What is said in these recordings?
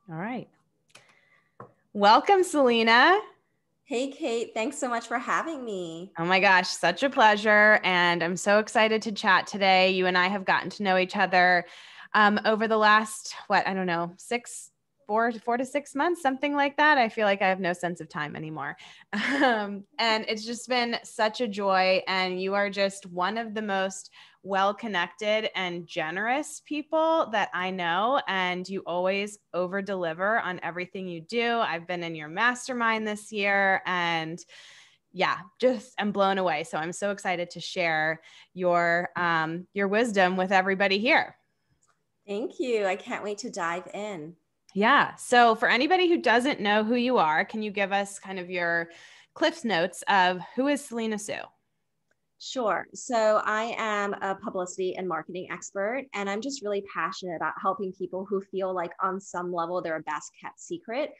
All right. Welcome, Selena. Hey, Kate. Thanks so much for having me. Oh my gosh, such a pleasure. And I'm so excited to chat today. You and I have gotten to know each other over the last, I don't know, 4 to 6 months, something like that. I feel like I have no sense of time anymore. And it's just been such a joy. And you are just one of the most well-connected and generous people that I know. And you always over deliver on everything you do. I've been in your mastermind this year and yeah, just I'm blown away. So I'm so excited to share your wisdom with everybody here. Thank you. I can't wait to dive in. Yeah. So for anybody who doesn't know who you are, can you give us kind of your Cliff's notes of who is Selena Soo? Sure. So I am a publicity and marketing expert, and I'm just really passionate about helping people who feel like on some level they're a best kept secret,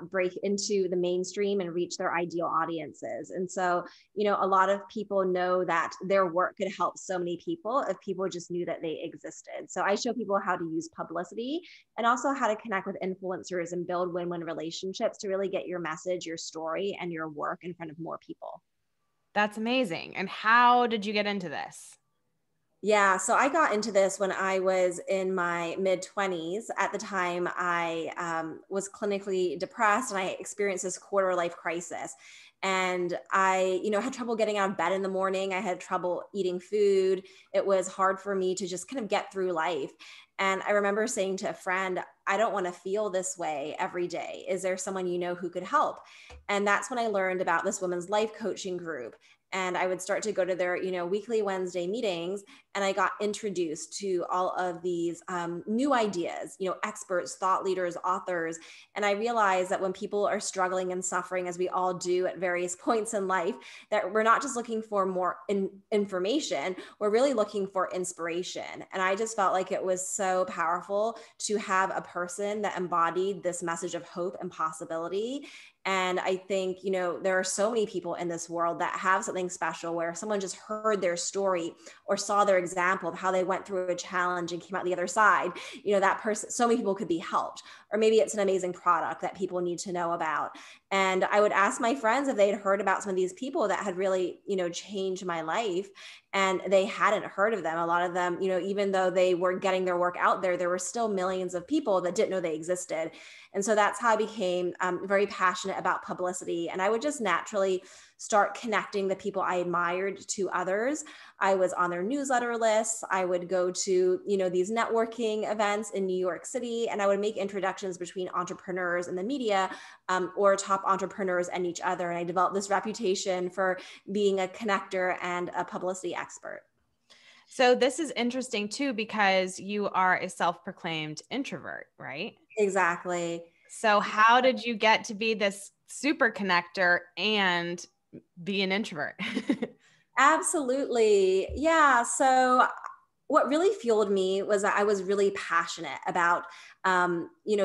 break into the mainstream and reach their ideal audiences. And so, a lot of people know that their work could help so many people if people just knew that they existed. So I show people how to use publicity and also how to connect with influencers and build win-win relationships to really get your message, your story, and your work in front of more people. That's amazing. And how did you get into this? Yeah, so I got into this when I was in my mid 20s. At the time, I was clinically depressed and I experienced this quarter life crisis. And I, had trouble getting out of bed in the morning. I had trouble eating food. It was hard for me to just kind of get through life. And I remember saying to a friend, I don't want to feel this way every day. Is there someone you know who could help? And that's when I learned about this women's life coaching group. And I would start to go to their, weekly Wednesday meetings, and I got introduced to all of these new ideas, experts, thought leaders, authors. And I realized that when people are struggling and suffering, as we all do at various points in life, that we're not just looking for more information, we're really looking for inspiration. And I just felt like it was so powerful to have a person that embodied this message of hope and possibility. And I think, there are so many people in this world that have something special where someone just heard their story or saw their example of how they went through a challenge and came out the other side. That person, so many people could be helped. Or maybe it's an amazing product that people need to know about. And I would ask my friends if they had heard about some of these people that had really, changed my life. And they hadn't heard of them. A lot of them, even though they were getting their work out there were still millions of people that didn't know they existed. And so that's how I became very passionate about publicity. And I would just naturally start connecting the people I admired to others. I was on their newsletter lists. I would go to, these networking events in New York City, and I would make introductions between entrepreneurs and the media, or top entrepreneurs and each other. And I developed this reputation for being a connector and a publicity expert. So this is interesting too, because you are a self-proclaimed introvert, right? Exactly. So how did you get to be this super connector and be an introvert? Absolutely. Yeah. So what really fueled me was that I was really passionate about,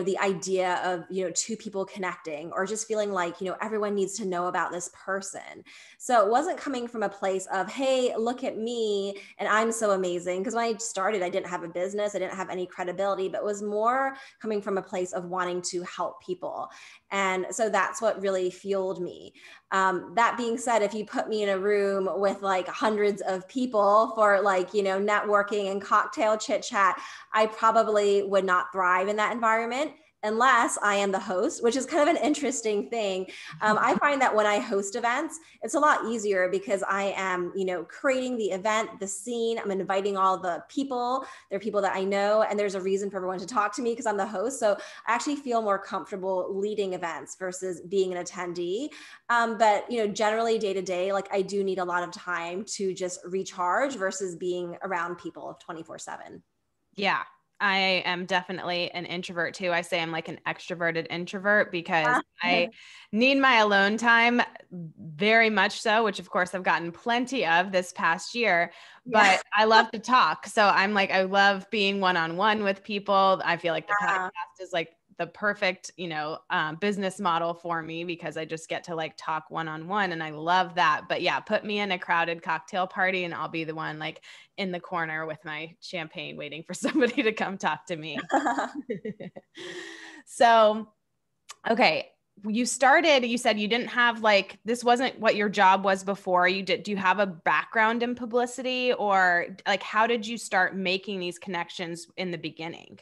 the idea of, two people connecting or just feeling like, everyone needs to know about this person. So it wasn't coming from a place of, hey, look at me and I'm so amazing. Because when I started, I didn't have a business, I didn't have any credibility, but it was more coming from a place of wanting to help people. And so that's what really fueled me. That being said, if you put me in a room with like hundreds of people for like, networking and cocktail chit chat, I probably would not thrive in that environment unless I am the host, which is kind of an interesting thing. I find that when I host events, it's a lot easier because I am, creating the event, the scene. I'm inviting all the people. They're people that I know, and there's a reason for everyone to talk to me because I'm the host. So I actually feel more comfortable leading events versus being an attendee. But generally day to day, like I do need a lot of time to just recharge versus being around people 24/7. Yeah, I am definitely an introvert too. I say I'm like an extroverted introvert because I need my alone time very much so, which of course I've gotten plenty of this past year, but I love to talk. So I'm like, I love being one-on-one with people. I feel like the podcast is like the perfect, business model for me because I just get to like talk one-on-one and I love that. But yeah, put me in a crowded cocktail party and I'll be the one like in the corner with my champagne waiting for somebody to come talk to me. So, okay. You said you didn't have like, this wasn't what your job was before you did. Do you have a background in publicity, or like, how did you start making these connections in the beginning?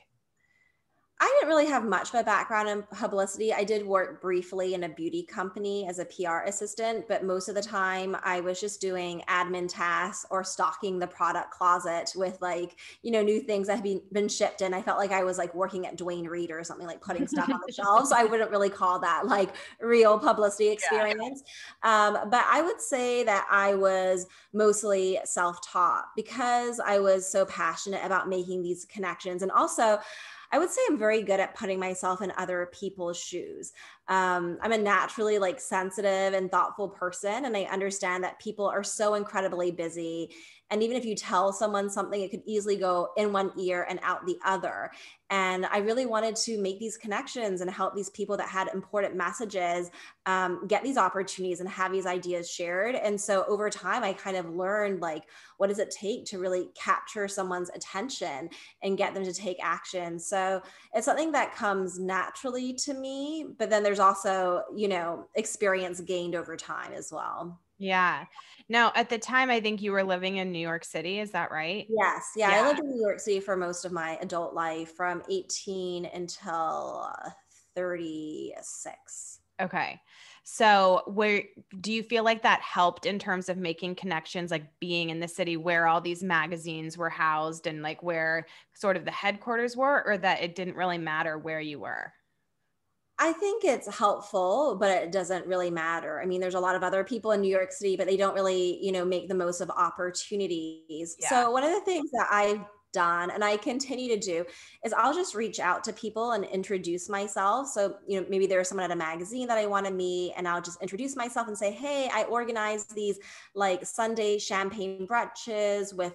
I didn't really have much of a background in publicity. I did work briefly in a beauty company as a PR assistant, but most of the time I was just doing admin tasks or stocking the product closet with like, new things that had been shipped in. I felt like I was like working at Dwayne Reed or something, like putting stuff on the shelves. I wouldn't really call that like real publicity experience. But I would say that I was mostly self-taught because I was so passionate about making these connections. And also, I would say I'm very good at putting myself in other people's shoes. I'm a naturally like sensitive and thoughtful person, and I understand that people are so incredibly busy. And even if you tell someone something, it could easily go in one ear and out the other. And I really wanted to make these connections and help these people that had important messages get these opportunities and have these ideas shared. And so over time, I kind of learned like, what does it take to really capture someone's attention and get them to take action? So it's something that comes naturally to me, but then there's also, experience gained over time as well. Yeah. Now, at the time, I think you were living in New York City. Is that right? Yes. Yeah. I Yeah. lived in New York City for most of my adult life from 18 until 36. Okay. So where do you feel like that helped in terms of making connections, like being in the city where all these magazines were housed and like where sort of the headquarters were, or that it didn't really matter where you were? I think it's helpful, but it doesn't really matter. I mean, there's a lot of other people in New York City, but they don't really, make the most of opportunities. Yeah. So one of the things that I've done and I continue to do is I'll just reach out to people and introduce myself. So, maybe there's someone at a magazine that I want to meet, and I'll just introduce myself and say, hey, I organize these like Sunday champagne brunches with,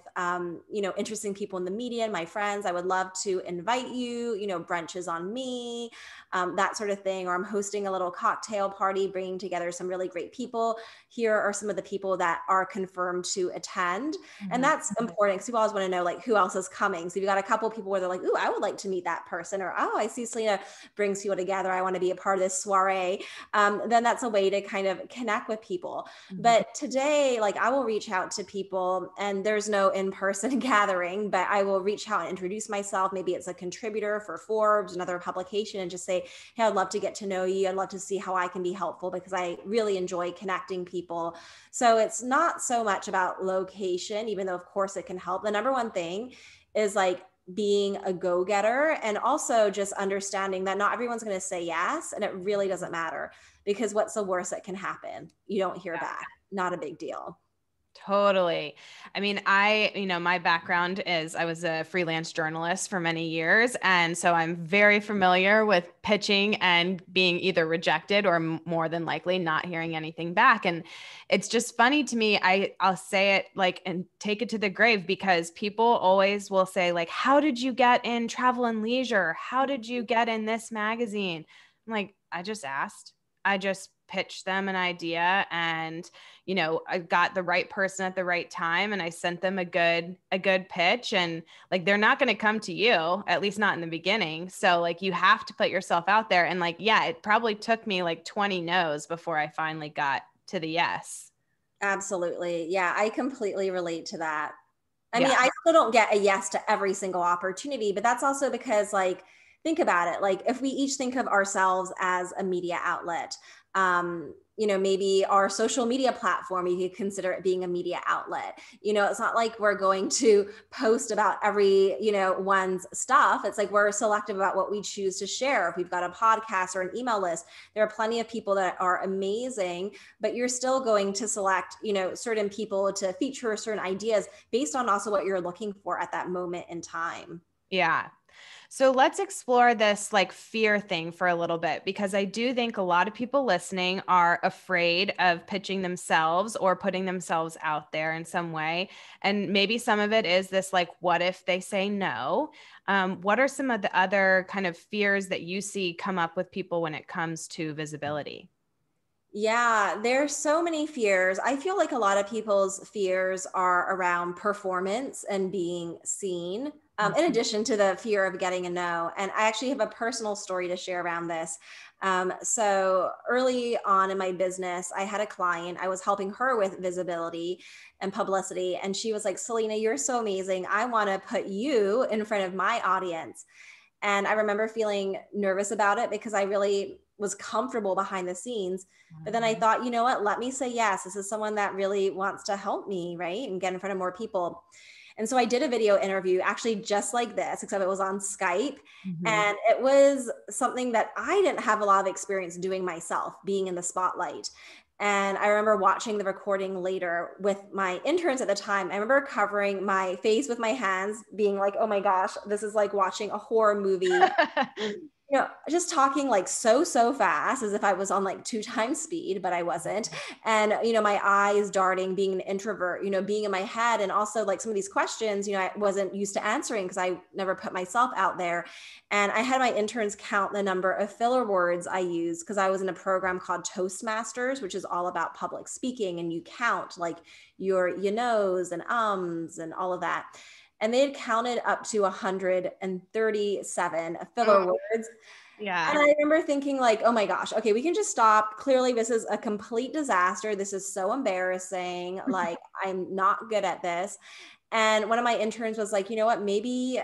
interesting people in the media and my friends. I would love to invite you, brunches on me, that sort of thing. Or I'm hosting a little cocktail party, bringing together some really great people. Here are some of the people that are confirmed to attend. And Mhm. that's important because people always want to know like who else is coming. So you've got a couple of people where they're like, ooh, I would like to meet that person. Or, oh, I see Selena brings people together. I want to be a part of this soiree. Then that's a way to kind of connect with people. Mhm. But today, like I will reach out to people, and there's no in-person gathering, but I will reach out and introduce myself. Maybe it's a contributor for Forbes, another publication, and just say, hey, I'd love to get to know you. I'd love to see how I can be helpful because I really enjoy connecting people. So it's not so much about location, even though of course it can help. The number one thing is like being a go-getter, and also just understanding that not everyone's going to say yes, and it really doesn't matter, because what's the worst that can happen? You don't hear back. Not a big deal. Totally. I mean, my background is I was a freelance journalist for many years. And so I'm very familiar with pitching and being either rejected or more than likely not hearing anything back. And it's just funny to me. I'll say it like and take it to the grave, because people always will say, like, how did you get in Travel and Leisure? How did you get in this magazine? I'm like, I just asked. I just pitched them an idea, and I got the right person at the right time, and I sent them a good pitch, and like they're not going to come to you, at least not in the beginning. So like you have to put yourself out there, and like yeah, it probably took me like 20 no's before I finally got to the yes. Absolutely. Yeah, I completely relate to that. I mean, Yeah. I still don't get a yes to every single opportunity, but that's also because, like, think about it. Like, if we each think of ourselves as a media outlet, maybe our social media platform, you could consider it being a media outlet. It's not like we're going to post about every, one's stuff. It's like we're selective about what we choose to share. If we've got a podcast or an email list, there are plenty of people that are amazing, but you're still going to select, certain people to feature certain ideas based on also what you're looking for at that moment in time. Yeah. So let's explore this like fear thing for a little bit, because I do think a lot of people listening are afraid of pitching themselves or putting themselves out there in some way. And maybe some of it is this, like, what if they say no? What are some of the other kind of fears that you see come up with people when it comes to visibility? Yeah, there's so many fears. I feel like a lot of people's fears are around performance and being seen. in addition to the fear of getting a no. And I actually have a personal story to share around this. So early on in my business, I had a client, I was helping her with visibility and publicity. And she was like, Selena, you're so amazing. I want to put you in front of my audience. And I remember feeling nervous about it because I really was comfortable behind the scenes. But then I thought, you know what, let me say yes. This is someone that really wants to help me, right? And get in front of more people. And so I did a video interview actually just like this, except it was on Skype. And it was something that I didn't have a lot of experience doing myself, being in the spotlight. And I remember watching the recording later with my interns at the time. I remember covering my face with my hands, being like, oh my gosh, this is like watching a horror movie. Just talking like so fast as if I was on like 2 times speed, but I wasn't. And, my eyes darting, being an introvert, being in my head. And also like some of these questions, I wasn't used to answering because I never put myself out there. And I had my interns count the number of filler words I used because I was in a program called Toastmasters, which is all about public speaking. And you count like your knows and ums and all of that. And they had counted up to 137 filler words. Yeah. And I remember thinking like, oh my gosh, okay, we can just stop. Clearly, this is a complete disaster. This is so embarrassing. Like, I'm not good at this. And one of my interns was like, you know what, maybe,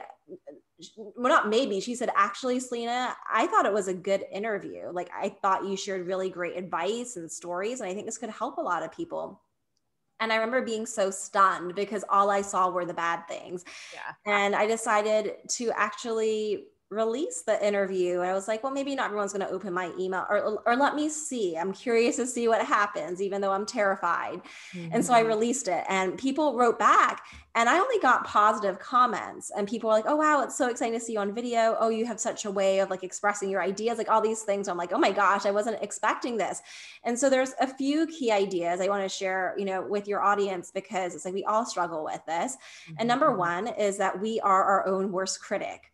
well, not maybe, she said, actually, Selena, I thought it was a good interview. Like, I thought you shared really great advice and stories. And I think this could help a lot of people. And I remember being so stunned because all I saw were the bad things. Yeah. And I decided to actually release the interview. I was like, well, maybe not everyone's going to open my email or let me see. I'm curious to see what happens, even though I'm terrified. And so I released it and people wrote back and I only got positive comments and people were like, oh, wow, it's so exciting to see you on video. Oh, you have such a way of like expressing your ideas, like all these things. I'm like, oh my gosh, I wasn't expecting this. And so there's a few key ideas I want to share, with your audience, because it's like, we all struggle with this. And number one is that we are our own worst critic.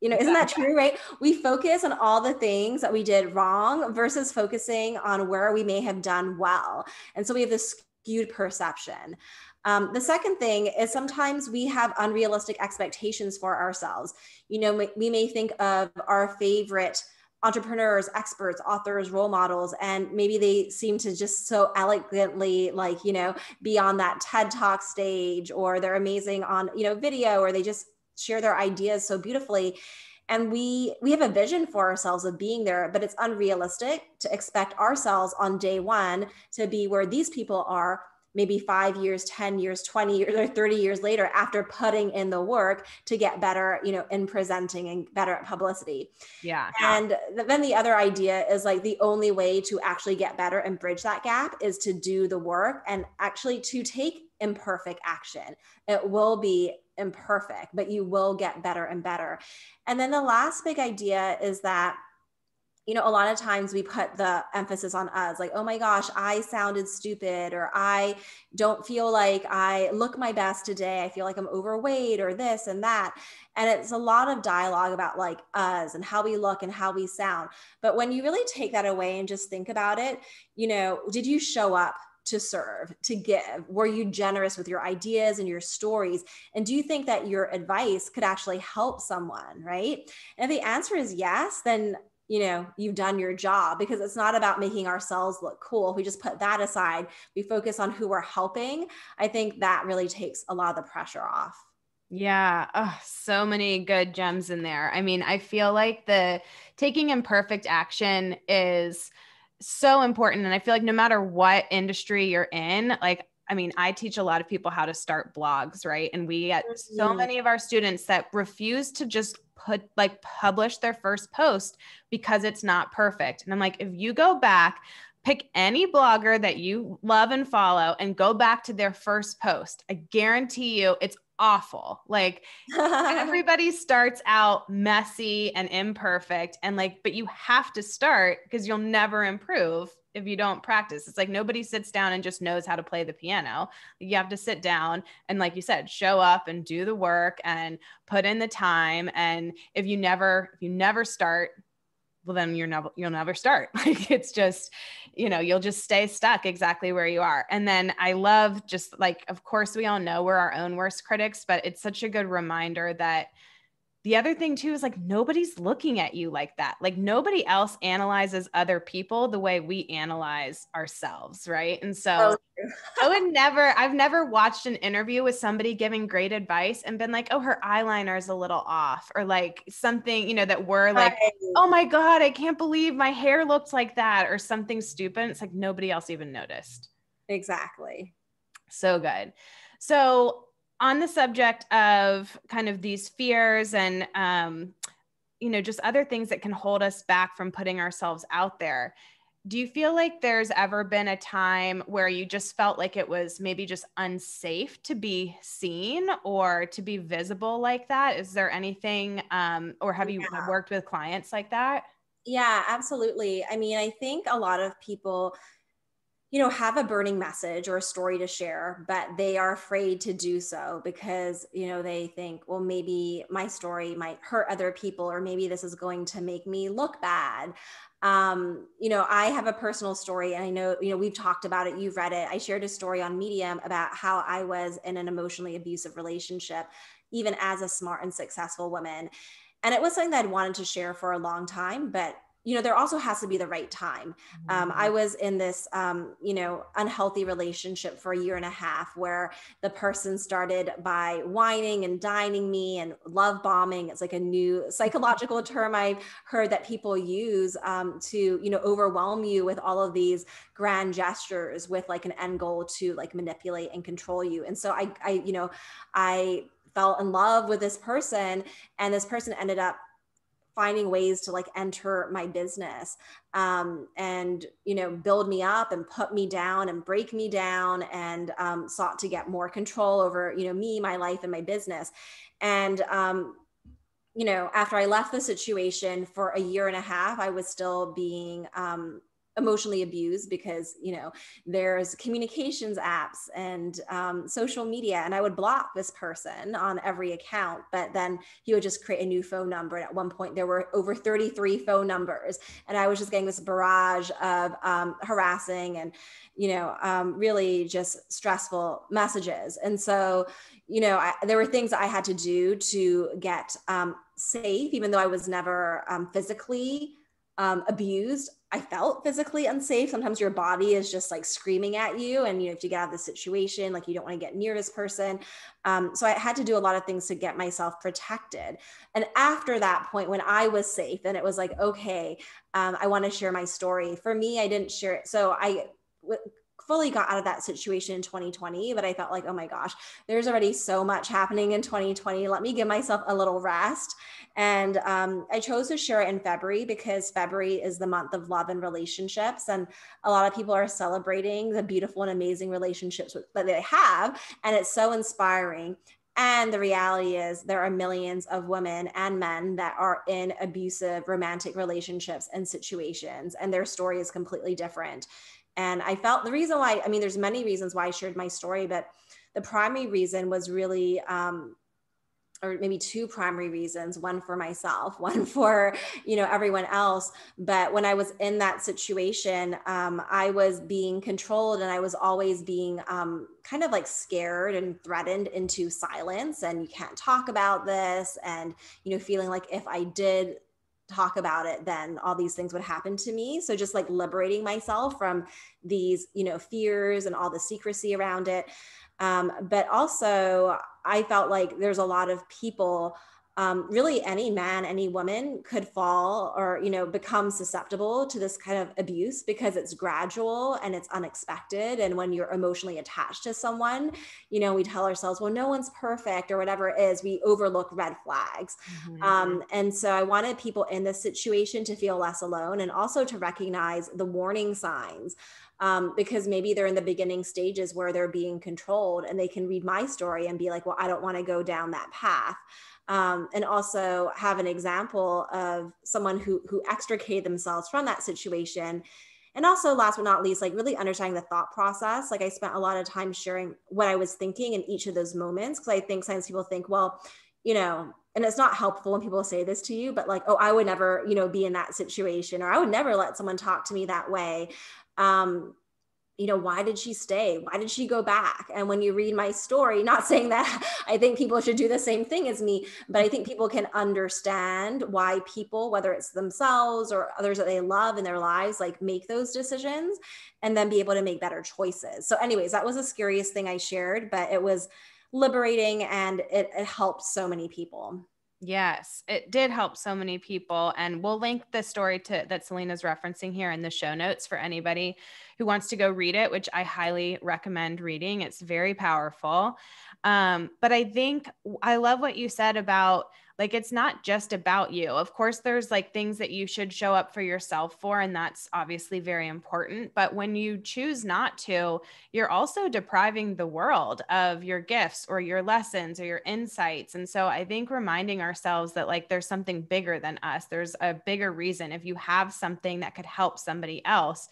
Isn't that true, right? We focus on all the things that we did wrong versus focusing on where we may have done well. And so we have this skewed perception. The second thing is sometimes we have unrealistic expectations for ourselves. We may think of our favorite entrepreneurs, experts, authors, role models, and maybe they seem to just so elegantly be on that TED Talk stage, or they're amazing on, video, or they just share their ideas so beautifully. And we have a vision for ourselves of being there, but it's unrealistic to expect ourselves on day one to be where these people are maybe 5 years, 10 years, 20 years, or 30 years later after putting in the work to get better, in presenting and better at publicity. Yeah. And then the other idea is like the only way to actually get better and bridge that gap is to do the work and actually to take imperfect action. It will be imperfect, but you will get better and better. And then the last big idea is that, a lot of times we put the emphasis on us, like, oh my gosh, I sounded stupid, or I don't feel like I look my best today. I feel like I'm overweight, or this and that. And it's a lot of dialogue about like us and how we look and how we sound. But when you really take that away and just think about it, did you show up to serve, to give? Were you generous with your ideas and your stories? And do you think that your advice could actually help someone, right? And if the answer is yes, then you've done your job, because it's not about making ourselves look cool. If we just put that aside, we focus on who we're helping, I think that really takes a lot of the pressure off. Yeah. Oh, so many good gems in there. I mean, I feel like the taking imperfect action is so important. And I feel like no matter what industry you're in, I teach a lot of people how to start blogs, right? And we get so many of our students that refuse to just publish their first post because it's not perfect. And I'm like, if you go back, pick any blogger that you love and follow and go back to their first post, I guarantee you it's awful. Like everybody starts out messy and imperfect, and but you have to start, because you'll never improve if you don't practice. It's like nobody sits down and just knows how to play the piano. You have to sit down and, like you said, show up and do the work and put in the time. And if you never start, well, then you'll never start. Like, it's just, you'll just stay stuck exactly where you are. And then I love just like, of course we all know we're our own worst critics, but it's such a good reminder that the other thing too is like, nobody's looking at you like that. Like, nobody else analyzes other people the way we analyze ourselves. Right. And so I've never watched an interview with somebody giving great advice and been like, oh, her eyeliner is a little off, or like something, that we're like, Right. oh my God, I can't believe my hair looked like that, or something stupid. It's like nobody else even noticed. Exactly. So good. So on the subject of kind of these fears and, just other things that can hold us back from putting ourselves out there, do you feel like there's ever been a time where you just felt like it was maybe just unsafe to be seen or to be visible like that? Is there anything, or have you worked with clients like that? Yeah, absolutely. I mean, I think a lot of people, have a burning message or a story to share, but they are afraid to do so because, they think, well, maybe my story might hurt other people, or maybe this is going to make me look bad. I have a personal story, and I know, we've talked about it. You've read it. I shared a story on Medium about how I was in an emotionally abusive relationship, even as a smart and successful woman. And it was something that I'd wanted to share for a long time, but there also has to be the right time. I was in this, unhealthy relationship for a year and a half where the person started by whining and dining me and love bombing. It's like a new psychological term I've heard that people use to, overwhelm you with all of these grand gestures with like an end goal to like manipulate and control you. And so I fell in love with this person, and this person ended up finding ways to like enter my business and build me up and put me down and break me down, and sought to get more control over me, my life, and my business. And after I left the situation for a year and a half, I was still being emotionally abused because there's communications apps and social media, and I would block this person on every account, but then he would just create a new phone number, and at one point there were over 33 phone numbers, and I was just getting this barrage of harassing and really just stressful messages. And so there were things I had to do to get safe, even though I was never physically abused. I felt physically unsafe. Sometimes your body is just like screaming at you, and if you get out of the situation, like you don't want to get near this person. So I had to do a lot of things to get myself protected. And after that point, when I was safe, then it was like, okay, I want to share my story. For me, I didn't share it. So I fully got out of that situation in 2020, but I felt like, oh my gosh, there's already so much happening in 2020. Let me give myself a little rest. And I chose to share it in February because February is the month of love and relationships. And a lot of people are celebrating the beautiful and amazing relationships that they have. And it's so inspiring. And the reality is there are millions of women and men that are in abusive romantic relationships and situations, and their story is completely different. And I felt the reason why, I mean, there's many reasons why I shared my story, but the primary reason was really, or maybe two primary reasons, one for myself, one for, everyone else. But when I was in that situation, I was being controlled, and I was always being kind of like scared and threatened into silence. And you can't talk about this. And, feeling like if I did talk about it, then all these things would happen to me. So just like liberating myself from these, fears and all the secrecy around it. But also I felt like there's a lot of people, really any man, any woman could fall or, become susceptible to this kind of abuse because it's gradual and it's unexpected. And when you're emotionally attached to someone, we tell ourselves, well, no one's perfect or whatever it is, we overlook red flags. Mm-hmm. And so I wanted people in this situation to feel less alone, and also to recognize the warning signs. Because maybe they're in the beginning stages where they're being controlled, and they can read my story and be like, well, I don't want to go down that path. And also have an example of someone who extricated themselves from that situation. And also, last but not least, like really understanding the thought process. Like I spent a lot of time sharing what I was thinking in each of those moments, because I think sometimes people think, well, and it's not helpful when people say this to you, but like, oh, I would never, you know, be in that situation, or I would never let someone talk to me that way. You know, why did she stay? Why did she go back? And when you read my story, not saying that I think people should do the same thing as me, but I think people can understand why people, whether it's themselves or others that they love in their lives, like make those decisions and then be able to make better choices. So anyways, that was the scariest thing I shared, but it was liberating, and it helped so many people. Yes, it did help so many people. And we'll link the story that Selena's referencing here in the show notes for anybody who wants to go read it, which I highly recommend reading. It's very powerful. But I think I love what you said about, like, it's not just about you. Of course, there's like things that you should show up for yourself for, and that's obviously very important. But when you choose not to, you're also depriving the world of your gifts or your lessons or your insights. And so I think reminding ourselves that like there's something bigger than us, there's a bigger reason. If you have something that could help somebody else,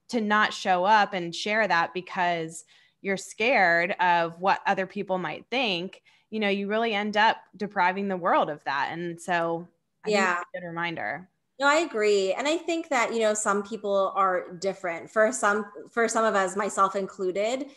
to not show up and share that because you're scared of what other people might think, you know, you really end up depriving the world of that. And so I think that's a good reminder. No, I agree. And I think that, you know, some people are different. For some of us, myself included,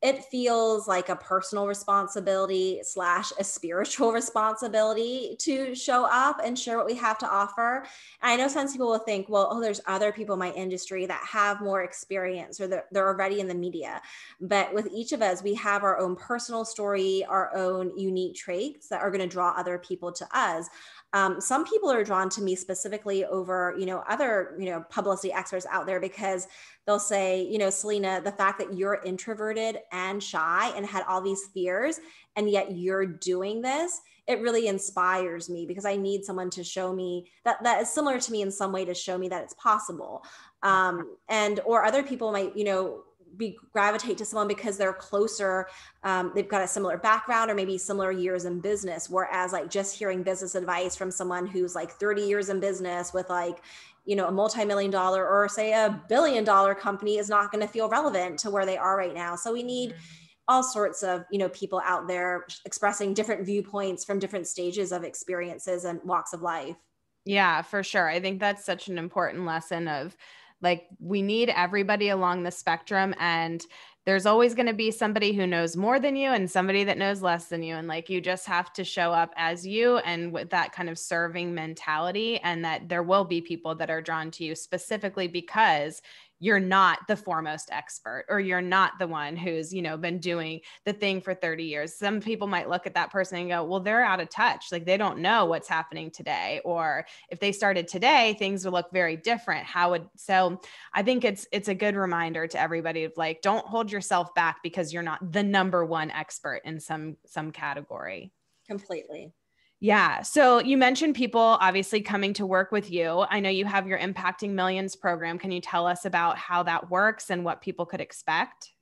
it feels like a personal responsibility slash a spiritual responsibility to show up and share what we have to offer. And I know some people will think, well, oh, there's other people in my industry that have more experience, or they're already in the media. But with each of us, we have our own personal story, our own unique traits that are going to draw other people to us. Some people are drawn to me specifically over, you know, other, you know, publicity experts out there, because they'll say, you know, Selena, the fact that you're introverted and shy and had all these fears, and yet you're doing this, it really inspires me, because I need someone to show me that is similar to me in some way, to show me that it's possible. And, or other people might, you know, gravitate to someone because they're closer, they've got a similar background or maybe similar years in business, whereas like just hearing business advice from someone who's like 30 years in business with like, you know, a multi-million-dollar or say $1 billion company is not going to feel relevant to where they are right now. So we need all sorts of, you know, people out there expressing different viewpoints from different stages of experiences and walks of life. Yeah, for sure. I think that's such an important lesson of, like, we need everybody along the spectrum, and there's always going to be somebody who knows more than you and somebody that knows less than you. And like, you just have to show up as you, and with that kind of serving mentality, and that there will be people that are drawn to you specifically because you're not the foremost expert, or you're not the one who's, you know, been doing the thing for 30 years. Some people might look at that person and go, well, they're out of touch. Like, they don't know what's happening today. Or if they started today, things would look very different. So I think it's a good reminder to everybody of like, don't hold yourself back because you're not the number one expert in some category. Completely. Yeah. So you mentioned people obviously coming to work with you. I know you have your Impacting Millions program. Can you tell us about how that works and what people could expect?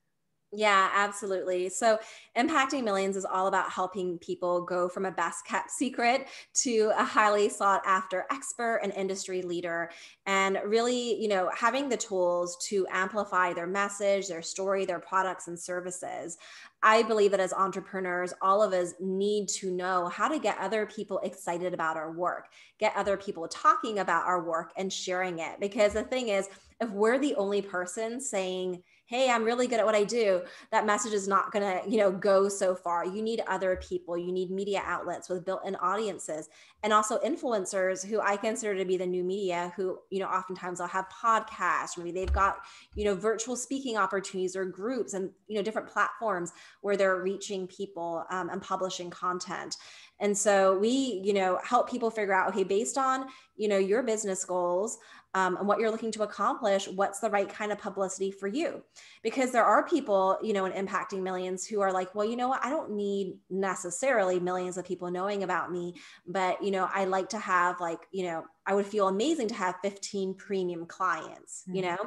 Yeah, absolutely. So Impacting Millions is all about helping people go from a best kept secret to a highly sought after expert and industry leader, and really, you know, having the tools to amplify their message, their story, their products and services. I believe that as entrepreneurs, all of us need to know how to get other people excited about our work, get other people talking about our work and sharing it. Because the thing is, if we're the only person saying, hey, I'm really good at what I do, that message is not going to, you know, go so far. You need other people. You need media outlets with built-in audiences, and also influencers, who I consider to be the new media, who, you know, oftentimes they'll have podcasts, maybe they've got, you know, virtual speaking opportunities or groups and, you know, different platforms where they're reaching people and publishing content. And so we, you know, help people figure out, okay, based on, you know, your business goals, and what you're looking to accomplish, what's the right kind of publicity for you? Because there are people, you know, in Impacting Millions who are like, well, you know what, I don't need necessarily millions of people knowing about me, but, you know, I like to have like, you know, I would feel amazing to have 15 premium clients, you know?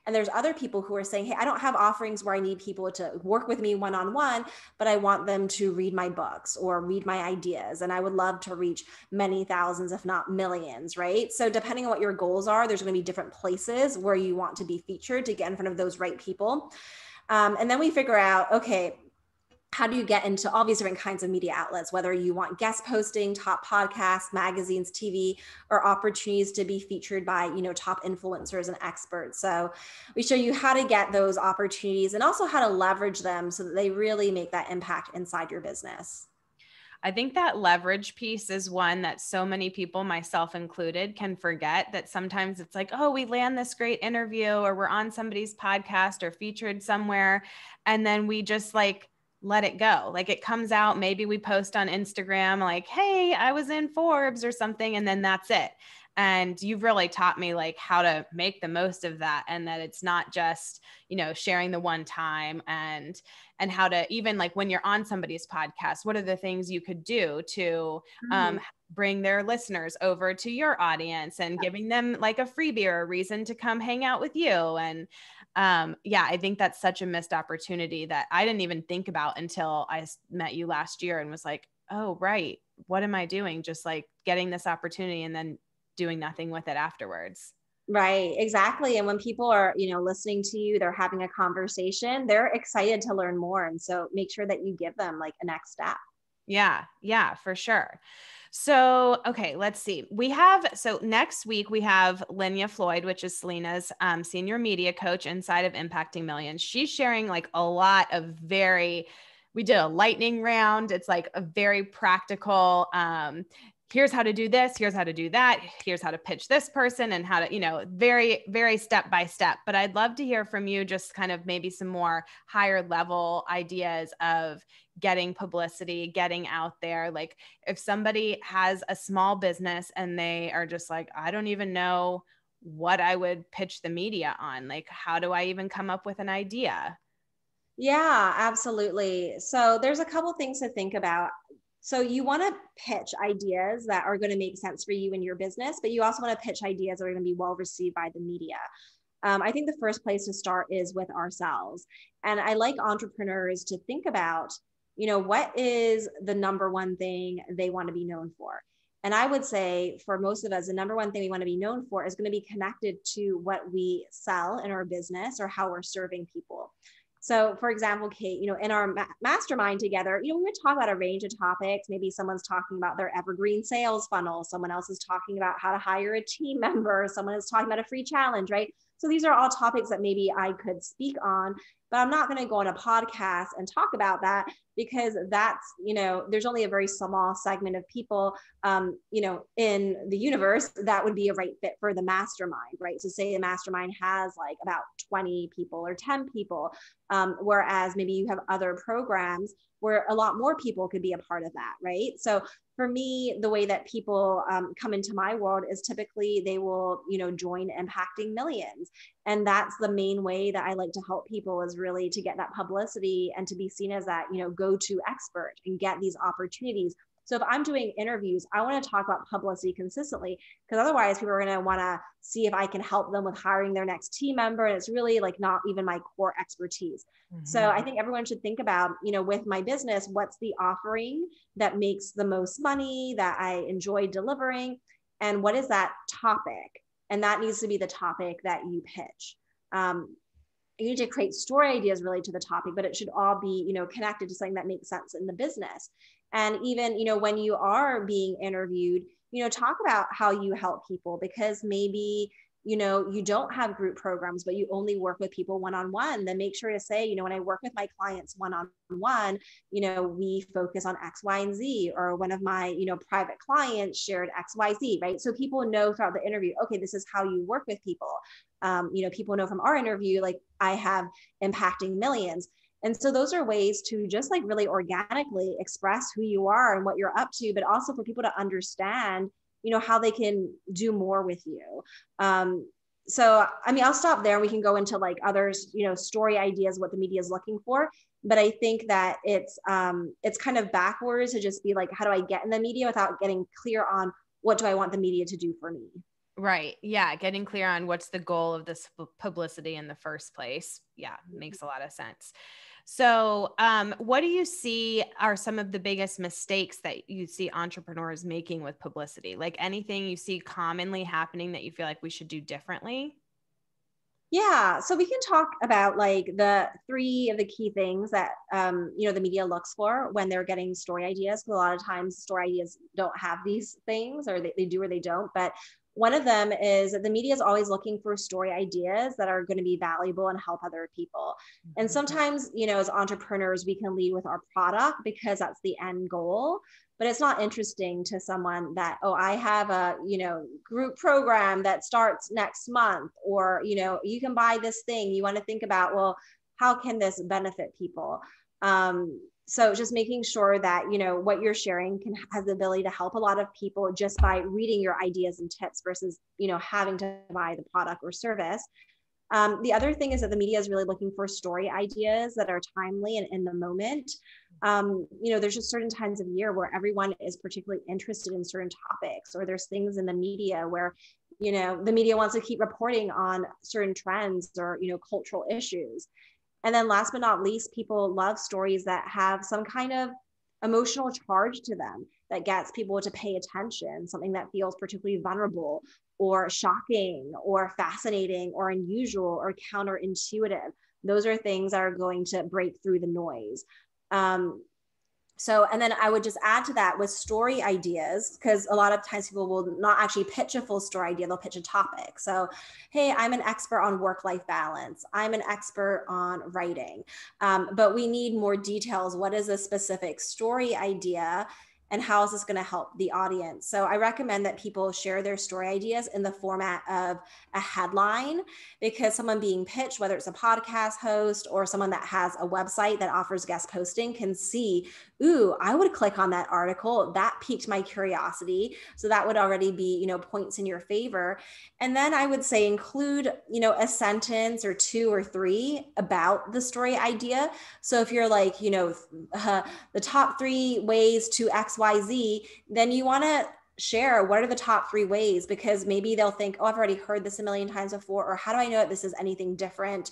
And there's other people who are saying, hey, I don't have offerings where I need people to work with me one-on-one, but I want them to read my books or read my ideas. And I would love to reach many thousands, if not millions, right? So depending on what your goals are, there's going to be different places where you want to be featured to get in front of those right people. And then we figure out, okay, how do you get into all these different kinds of media outlets, whether you want guest posting, top podcasts, magazines, TV, or opportunities to be featured by, top influencers and experts. So we show you how to get those opportunities and also how to leverage them so that they really make that impact inside your business. I think that leverage piece is one that so many people, myself included, can forget, that sometimes it's like, oh, we land this great interview or we're on somebody's podcast or featured somewhere. And then we just like let it go. Like it comes out, maybe we post on Instagram, like, hey, I was in Forbes or something. And then that's it. And you've really taught me like how to make the most of that, and that it's not just, sharing the one time, and how to, even like when you're on somebody's podcast, what are the things you could do to bring their listeners over to your audience, and giving them like a freebie or a reason to come hang out with you. And I think that's such a missed opportunity that I didn't even think about until I met you last year and was like, oh, right. What am I doing? Just like getting this opportunity and then doing nothing with it afterwards. Right, exactly. And when people are, listening to you, they're having a conversation, they're excited to learn more. And so make sure that you give them like a next step. Yeah, for sure. So, okay, let's see. So next week we have Linya Floyd, which is Selena's senior media coach inside of Impacting Millions. She's sharing like a lot of we did a lightning round. It's like a very practical, here's how to do this, here's how to do that, here's how to pitch this person, and how to, very, very step by step. But I'd love to hear from you just kind of maybe some more higher level ideas of getting publicity, getting out there. Like if somebody has a small business and they are just like, I don't even know what I would pitch the media on, like, how do I even come up with an idea? Yeah, absolutely. So there's a couple things to think about. So you want to pitch ideas that are going to make sense for you and your business, but you also want to pitch ideas that are going to be well received by the media. I think the first place to start is with ourselves. And I like entrepreneurs to think about, what is the number one thing they want to be known for? And I would say for most of us, the number one thing we want to be known for is going to be connected to what we sell in our business or how we're serving people. So for example, Kate, in our mastermind together, we would talk about a range of topics. Maybe someone's talking about their evergreen sales funnel. Someone else is talking about how to hire a team member. Someone is talking about a free challenge, right? So these are all topics that maybe I could speak on, but I'm not going to go on a podcast and talk about that because that's, there's only a very small segment of people, in the universe that would be a right fit for the mastermind, right? So say the mastermind has like about 20 people or 10 people, whereas maybe you have other programs where a lot more people could be a part of that, right? So for me, the way that people come into my world is typically they will, join Impacting Millions. And that's the main way that I like to help people, is really to get that publicity and to be seen as that, go-to expert and get these opportunities. So if I'm doing interviews, I want to talk about publicity consistently, because otherwise people are going to want to see if I can help them with hiring their next team member. And it's really like not even my core expertise. Mm-hmm. So I think everyone should think about, with my business, what's the offering that makes the most money, that I enjoy delivering, and what is that topic? And that needs to be the topic that you pitch. You need to create story ideas related to the topic, but it should all be, connected to something that makes sense in the business. And even, when you are being interviewed, talk about how you help people, because maybe, you don't have group programs, but you only work with people one-on-one. Then make sure to say, when I work with my clients one-on-one, we focus on X, Y, and Z, or one of my, private clients shared X, Y, Z, right? So people know throughout the interview, okay, this is how you work with people. People know from our interview, like I have Impacting Millions. And so those are ways to just like really organically express who you are and what you're up to, but also for people to understand, how they can do more with you. So, I'll stop there. We can go into like others, story ideas, what the media is looking for. But I think that it's kind of backwards to just be like, how do I get in the media without getting clear on what do I want the media to do for me? Right. Yeah. Getting clear on what's the goal of this publicity in the first place. Yeah. Makes a lot of sense. So what do you see are some of the biggest mistakes that you see entrepreneurs making with publicity? Like anything you see commonly happening that you feel like we should do differently? Yeah, so we can talk about like the three of the key things that the media looks for when they're getting story ideas. Because a lot of times story ideas don't have these things, or they do or they don't. But one of them is that the media is always looking for story ideas that are going to be valuable and help other people. And sometimes, as entrepreneurs, we can lead with our product because that's the end goal, but it's not interesting to someone that, oh, I have a group program that starts next month, or you can buy this thing. You want to think about, well, how can this benefit people? So just making sure that what you're sharing has the ability to help a lot of people just by reading your ideas and tips versus having to buy the product or service. The other thing is that the media is really looking for story ideas that are timely and in the moment. There's just certain times of year where everyone is particularly interested in certain topics, or there's things in the media where, the media wants to keep reporting on certain trends or, cultural issues. And then last but not least, people love stories that have some kind of emotional charge to them that gets people to pay attention, something that feels particularly vulnerable or shocking or fascinating or unusual or counterintuitive. Those are things that are going to break through the noise. And then I would just add to that with story ideas, because a lot of times people will not actually pitch a full story idea, they'll pitch a topic. So, hey, I'm an expert on work-life balance. I'm an expert on writing. But we need more details. What is a specific story idea? And how is this going to help the audience? So I recommend that people share their story ideas in the format of a headline, because someone being pitched, whether it's a podcast host or someone that has a website that offers guest posting, can see, ooh, I would click on that article. That piqued my curiosity. So that would already be, points in your favor. And then I would say include, a sentence or two or three about the story idea. So if you're like, the top 3 ways to XYZ, then you want to share what are the top 3 ways, because maybe they'll think, oh, I've already heard this a million times before, or how do I know that this is anything different?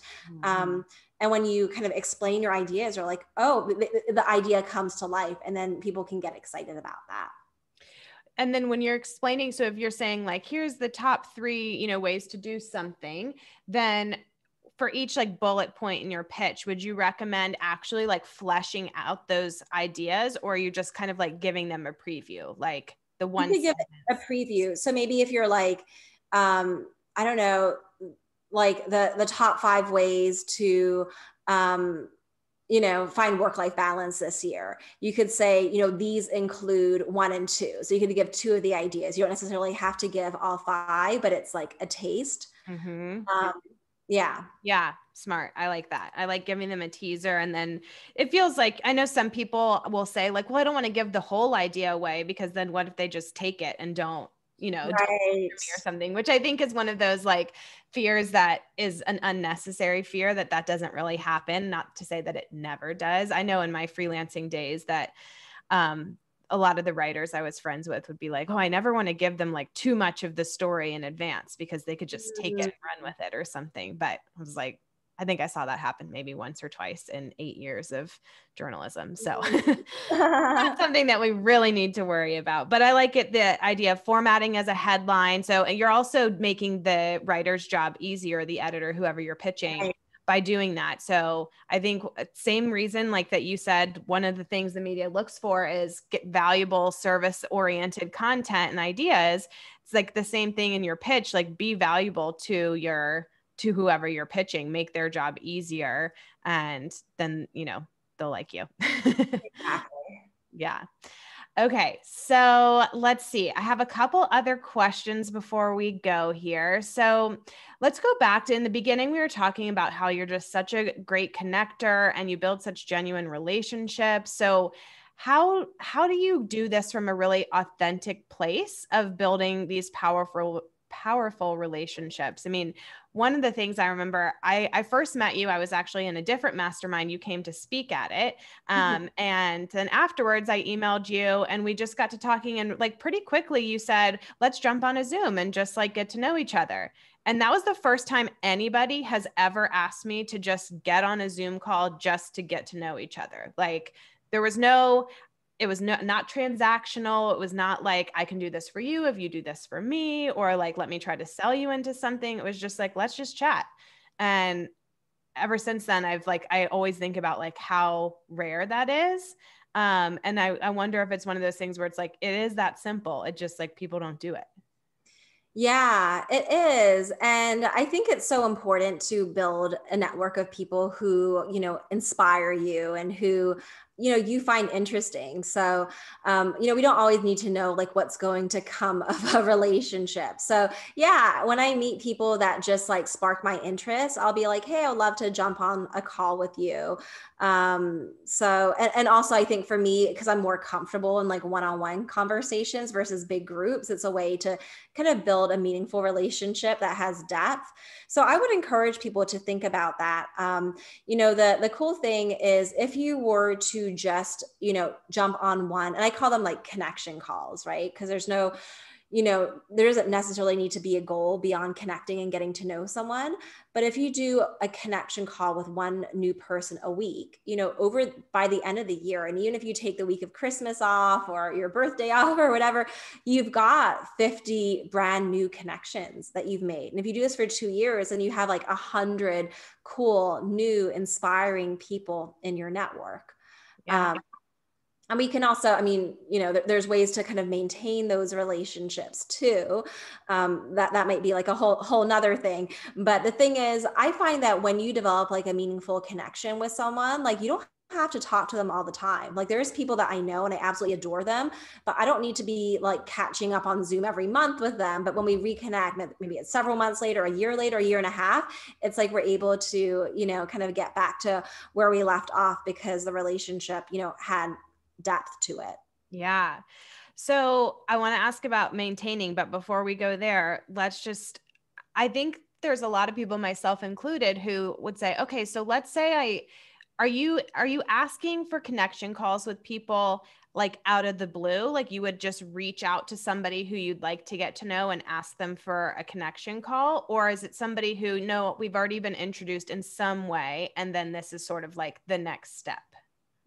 And when you kind of explain your ideas, you're like, oh, the idea comes to life, and then people can get excited about that. And then when you're explaining, so if you're saying like, here's the top 3, ways to do something, then for each like bullet point in your pitch, would you recommend actually like fleshing out those ideas, or are you just kind of like giving them a preview, like the one? You could give a preview. So maybe if you're like, I don't know, like the top 5 ways to, find work-life balance this year, you could say, these include 1 and 2. So you could give 2 of the ideas. You don't necessarily have to give all 5, but it's like a taste. Yeah. Smart. I like that. I like giving them a teaser. And then it feels like, I know some people will say like, well, I don't want to give the whole idea away, because then what if they just take it and don't, don't or something, which I think is one of those like fears that is an unnecessary fear that doesn't really happen. Not to say that it never does. I know in my freelancing days that, a lot of the writers I was friends with would be like, oh, I never want to give them like too much of the story in advance, because they could just take it and run with it or something. But I was like, I think I saw that happen maybe once or twice in 8 years of journalism. So not something that we really need to worry about, but I like it. The idea of formatting as a headline. So you're also making the writer's job easier, the editor, whoever you're pitching, by doing that. So I think same reason, like that you said, one of the things the media looks for is get valuable service-oriented content and ideas. It's like the same thing in your pitch, like be valuable to whoever you're pitching, make their job easier. And then, they'll like you. Exactly. Yeah. Okay. So let's see. I have a couple other questions before we go here. So let's go back to in the beginning, we were talking about how you're just such a great connector and you build such genuine relationships. So how do you do this from a really authentic place of building these powerful relationships? I mean, one of the things I remember, I first met you, I was actually in a different mastermind. You came to speak at it. And then afterwards I emailed you and we just got to talking, and like pretty quickly you said, let's jump on a Zoom and just like get to know each other. And that was the first time anybody has ever asked me to just get on a Zoom call just to get to know each other. Like there was it was not transactional. It was not like, I can do this for you if you do this for me, or like, let me try to sell you into something. It was just like, let's just chat. And ever since then, I always think about like how rare that is. And I wonder if it's one of those things where it's like, it is that simple. It just like people don't do it. Yeah, it is. And I think it's so important to build a network of people who, inspire you and who, you find interesting. So, we don't always need to know like what's going to come of a relationship. So, yeah, when I meet people that just like spark my interest, I'll be like, hey, I would love to jump on a call with you. And also I think for me, because I'm more comfortable in like one-on-one conversations versus big groups, it's a way to kind of build a meaningful relationship that has depth. So I would encourage people to think about that. The cool thing is if you were to just, jump on one, and I call them like connection calls, right? Because there doesn't necessarily need to be a goal beyond connecting and getting to know someone. But if you do a connection call with one new person a week, over by the end of the year, and even if you take the week of Christmas off or your birthday off or whatever, you've got 50 brand new connections that you've made. And if you do this for 2 years, then you have like 100 cool, new, inspiring people in your network. Yeah. And we can also, there's ways to kind of maintain those relationships too. That might be like a whole nother thing. But the thing is, I find that when you develop like a meaningful connection with someone, like you don't have to talk to them all the time. Like there's people that I know and I absolutely adore them, but I don't need to be like catching up on Zoom every month with them. But when we reconnect, maybe it's several months later, a year later, a year and a half, it's like we're able to, kind of get back to where we left off because the relationship, had depth to it. Yeah. So I want to ask about maintaining, but before we go there, I think there's a lot of people, myself included, who would say, okay, so let's say are you asking for connection calls with people like out of the blue? Like you would just reach out to somebody who you'd like to get to know and ask them for a connection call? Or is it somebody who, no, we've already been introduced in some way, and then this is sort of like the next step?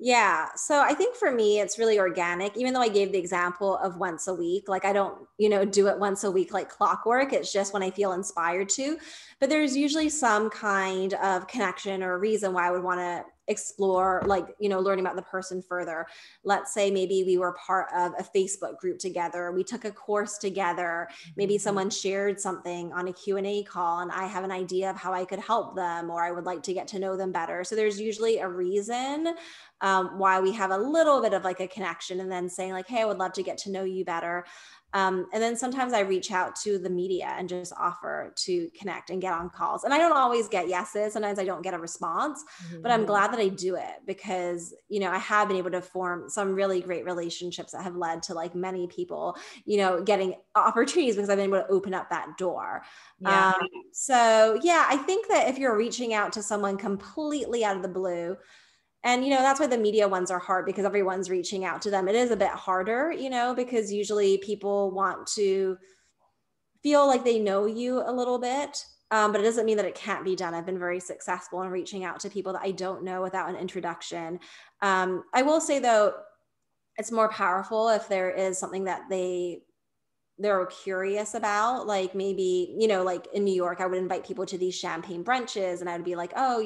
Yeah. So I think for me, it's really organic, even though I gave the example of once a week. Like I don't, do it once a week like clockwork. It's just when I feel inspired to. But there's usually some kind of connection or reason why I would want to explore, like, learning about the person further. Let's say maybe we were part of a Facebook group together. We took a course together. Maybe someone shared something on a Q&A call and I have an idea of how I could help them, or I would like to get to know them better. So there's usually a reason why we have a little bit of like a connection, and then saying like, hey, I would love to get to know you better. And then sometimes I reach out to the media and just offer to connect and get on calls. And I don't always get yeses. Sometimes I don't get a response, but I'm glad that I do it because, I have been able to form some really great relationships that have led to like many people, getting opportunities because I've been able to open up that door. Yeah. So yeah, I think that if you're reaching out to someone completely out of the blue, and, that's why the media ones are hard because everyone's reaching out to them. It is a bit harder, because usually people want to feel like they know you a little bit. But it doesn't mean that it can't be done. I've been very successful in reaching out to people that I don't know without an introduction. I will say, though, it's more powerful if there is something that they're curious about, like maybe, like in New York, I would invite people to these champagne brunches and I would be like, oh,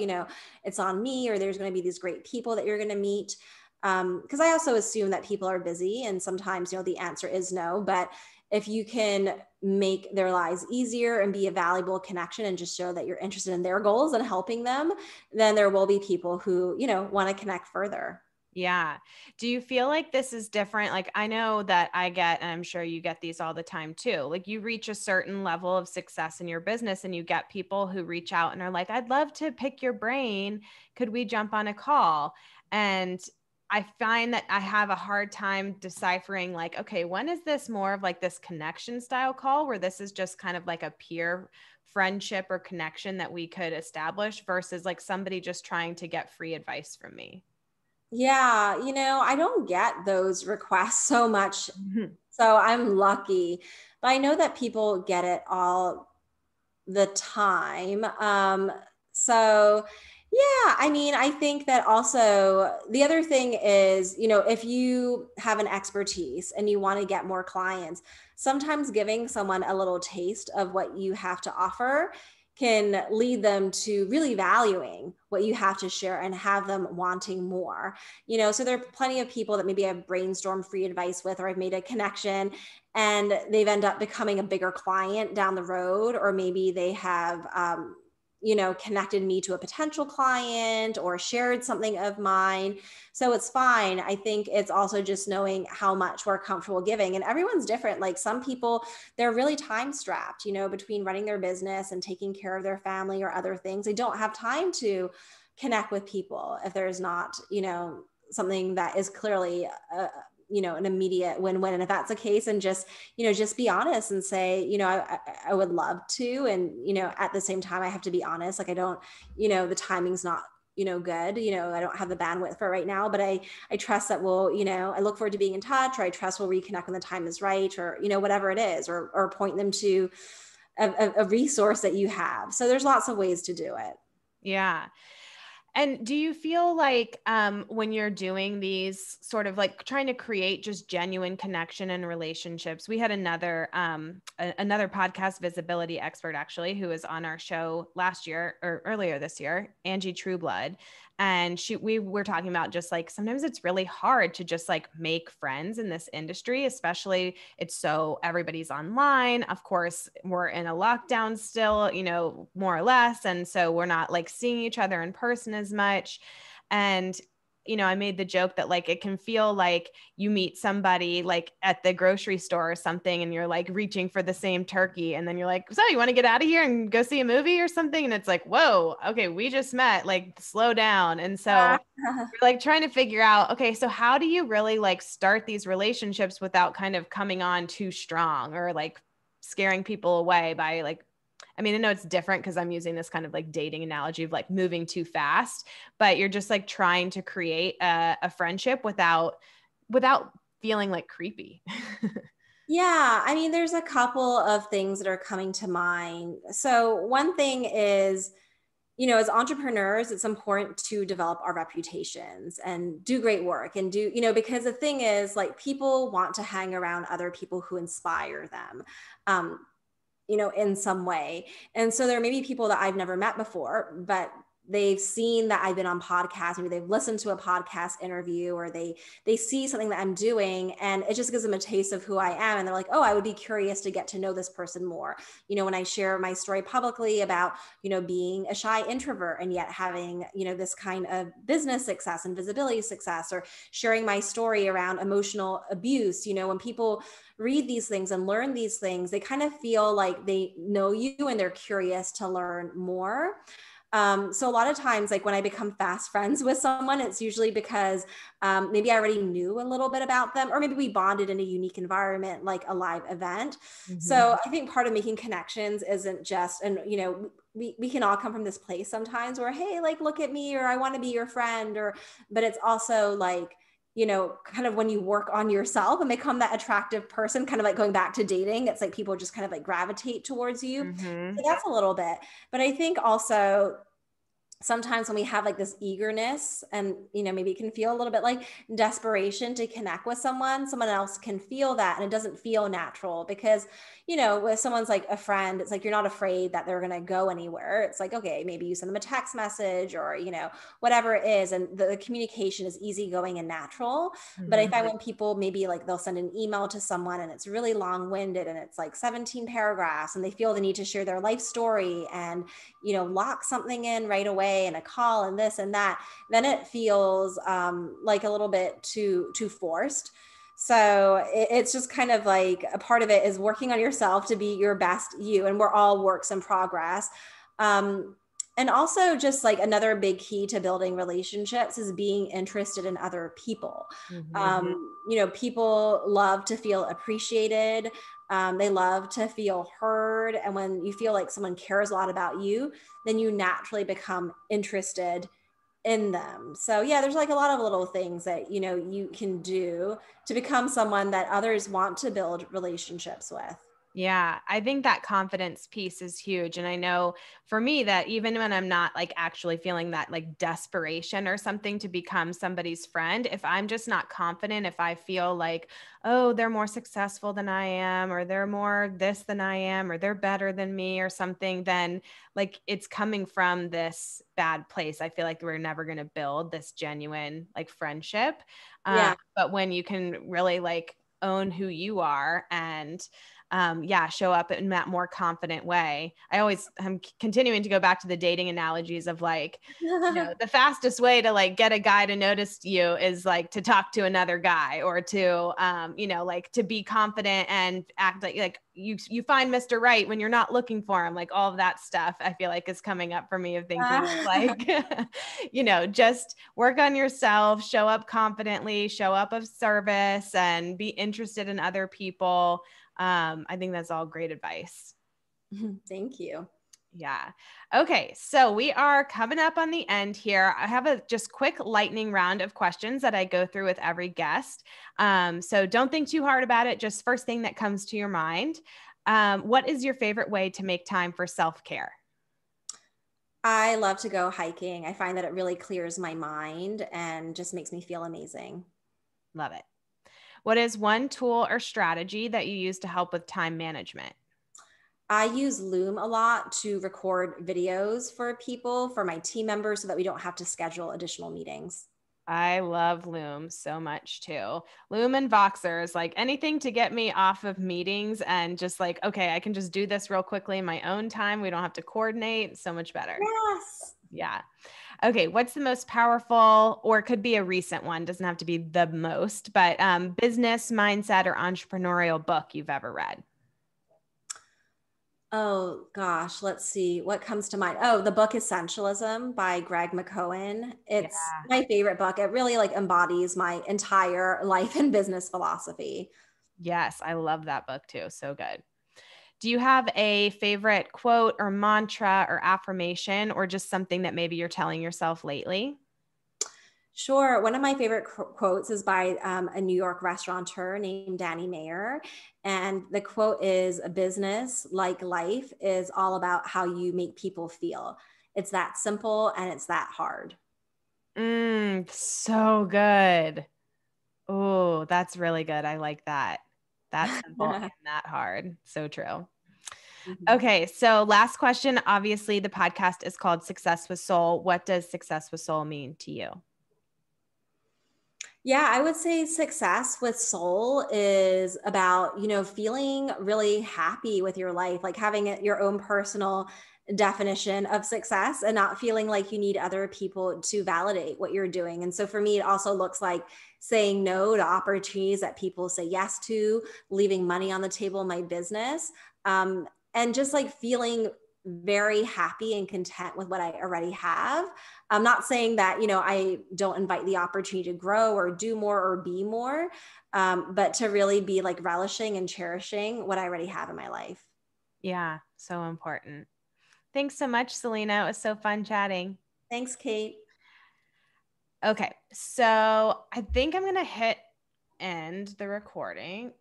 it's on me, or there's going to be these great people that you're going to meet. Because I also assume that people are busy and sometimes, the answer is no, but if you can make their lives easier and be a valuable connection and just show that you're interested in their goals and helping them, then there will be people who, want to connect further. Yeah. Do you feel like this is different? Like I know that I get, and I'm sure you get these all the time too. Like you reach a certain level of success in your business and you get people who reach out and are like, I'd love to pick your brain. Could we jump on a call? And I find that I have a hard time deciphering like, okay, when is this more of like this connection style call where this is just kind of like a peer friendship or connection that we could establish versus like somebody just trying to get free advice from me? Yeah, I don't get those requests so much. So I'm lucky, but I know that people get it all the time. So yeah, I think that also the other thing is, if you have an expertise and you want to get more clients, sometimes giving someone a little taste of what you have to offer, can lead them to really valuing what you have to share and have them wanting more. So there are plenty of people that maybe I've brainstormed free advice with, or I've made a connection and they've ended up becoming a bigger client down the road, or maybe they have connected me to a potential client or shared something of mine. So it's fine. I think it's also just knowing how much we're comfortable giving, and everyone's different. Like some people, they're really time strapped, between running their business and taking care of their family or other things. They don't have time to connect with people if there's not, something that is clearly an immediate win-win. And if that's the case, and just be honest and say, I would love to. And, at the same time, I have to be honest. Like I don't, the timing's not, good, I don't have the bandwidth for it right now, but I trust that we'll, I look forward to being in touch, or I trust we'll reconnect when the time is right, or, whatever it is, or point them to a resource that you have. So there's lots of ways to do it. Yeah. And do you feel like when you're doing these sort of like trying to create just genuine connection and relationships, we had another podcast visibility expert actually who was on our show last year or earlier this year, Angie Trueblood. And we were talking about just like, sometimes it's really hard to just like make friends in this industry, especially everybody's online. Of course, we're in a lockdown still, more or less. And so we're not like seeing each other in person as much. And I made the joke that like, it can feel like you meet somebody like at the grocery store or something, and you're like reaching for the same turkey. And then you're like, so you want to get out of here and go see a movie or something? And it's like, whoa, okay, we just met, like slow down. And so you're like trying to figure out, okay, so how do you really like start these relationships without kind of coming on too strong or like scaring people away by like, I mean, I know it's different because I'm using this kind of like dating analogy of like moving too fast, but you're just like trying to create a friendship without feeling like creepy. Yeah, I mean, there's a couple of things that are coming to mind. So one thing is, as entrepreneurs, it's important to develop our reputations and do great work and do, because the thing is like people want to hang around other people who inspire them. In some way. And so there may be people that I've never met before, but they've seen that I've been on podcasts, maybe they've listened to a podcast interview, or they see something that I'm doing, and it just gives them a taste of who I am. And they're like, oh, I would be curious to get to know this person more. When I share my story publicly about, being a shy introvert and yet having, this kind of business success and visibility success, or sharing my story around emotional abuse, when people read these things and learn these things, they kind of feel like they know you and they're curious to learn more. So a lot of times, like when I become fast friends with someone, it's usually because maybe I already knew a little bit about them, or maybe we bonded in a unique environment, like a live event. Mm-hmm. So I think part of making connections isn't just, and we can all come from this place sometimes where, hey, like, look at me, or I want to be your friend, but it's also like, kind of when you work on yourself and become that attractive person, kind of like going back to dating, it's like people just kind of like gravitate towards you. Mm-hmm. So that's a little bit. But I think also sometimes when we have like this eagerness and, maybe it can feel a little bit like desperation to connect with someone else can feel that. And it doesn't feel natural because, with someone's like a friend, it's like, you're not afraid that they're going to go anywhere. It's like, okay, maybe you send them a text message or, whatever it is. And the communication is easygoing and natural. Mm-hmm. But I find when people maybe like they'll send an email to someone and it's really long winded and it's like 17 paragraphs and they feel the need to share their life story and, lock something in right away and a call and this and that, then it feels like a little bit too forced. So it's just kind of like a part of it is working on yourself to be your best you. And we're all works in progress. And also just like another big key to building relationships is being interested in other people. Mm-hmm. People love to feel appreciated. They love to feel heard. And when you feel like someone cares a lot about you, then you naturally become interested in them. So yeah, there's like a lot of little things that, you can do to become someone that others want to build relationships with. Yeah, I think that confidence piece is huge. And I know for me that even when I'm not like actually feeling that like desperation or something to become somebody's friend, if I'm just not confident, if I feel like, oh, they're more successful than I am, or they're more this than I am, or they're better than me or something, then like it's coming from this bad place. I feel like we're never going to build this genuine like friendship. Yeah. But when you can really like own who you are and yeah, show up in that more confident way. I'm continuing to go back to the dating analogies of like, the fastest way to like get a guy to notice you is like to talk to another guy or to, like to be confident and act like you find Mr. Right when you're not looking for him, like all of that stuff I feel like is coming up for me of thinking of like, just work on yourself, show up confidently, show up of service and be interested in other people. I think that's all great advice. Thank you. Yeah. Okay. So we are coming up on the end here. I have a just quick lightning round of questions that I go through with every guest. So don't think too hard about it. Just first thing that comes to your mind. What is your favorite way to make time for self-care? I love to go hiking. I find that it really clears my mind and just makes me feel amazing. Love it. What is one tool or strategy that you use to help with time management? I use Loom a lot to record videos for people, for my team members, so that we don't have to schedule additional meetings. I love Loom so much too. Loom and Voxers, like anything to get me off of meetings and just like, okay, I can just do this real quickly in my own time. We don't have to coordinate. So much better. Yes. Yeah. Okay. What's the most powerful, or it could be a recent one, doesn't have to be the most, but business, mindset, or entrepreneurial book you've ever read? Oh gosh, let's see what comes to mind. Oh, the book Essentialism by Greg McKeown. Yeah. It's my favorite book. It really like embodies my entire life and business philosophy. Yes. I love that book too. So good. Do you have a favorite quote or mantra or affirmation, or just something that maybe you're telling yourself lately? Sure. One of my favorite quotes is by a New York restaurateur named Danny Mayer. And the quote is, "A business like life is all about how you make people feel. It's that simple and it's that hard." So good. Oh, that's really good. I like that. That simple and that hard. So true. Mhm. Okay. So, last question. Obviously, the podcast is called Success with Soul. What does success with soul mean to you? Yeah, I would say success with soul is about, feeling really happy with your life, like having your own personal definition of success and not feeling like you need other people to validate what you're doing. And so for me, it also looks like saying no to opportunities that people say yes to, leaving money on the table in my business, and just like feeling very happy and content with what I already have. I'm not saying that, I don't invite the opportunity to grow or do more or be more, but to really be like relishing and cherishing what I already have in my life. Yeah. So important. Thanks so much, Selena. It was so fun chatting. Thanks, Kate. Okay. So, I think I'm going to hit end the recording.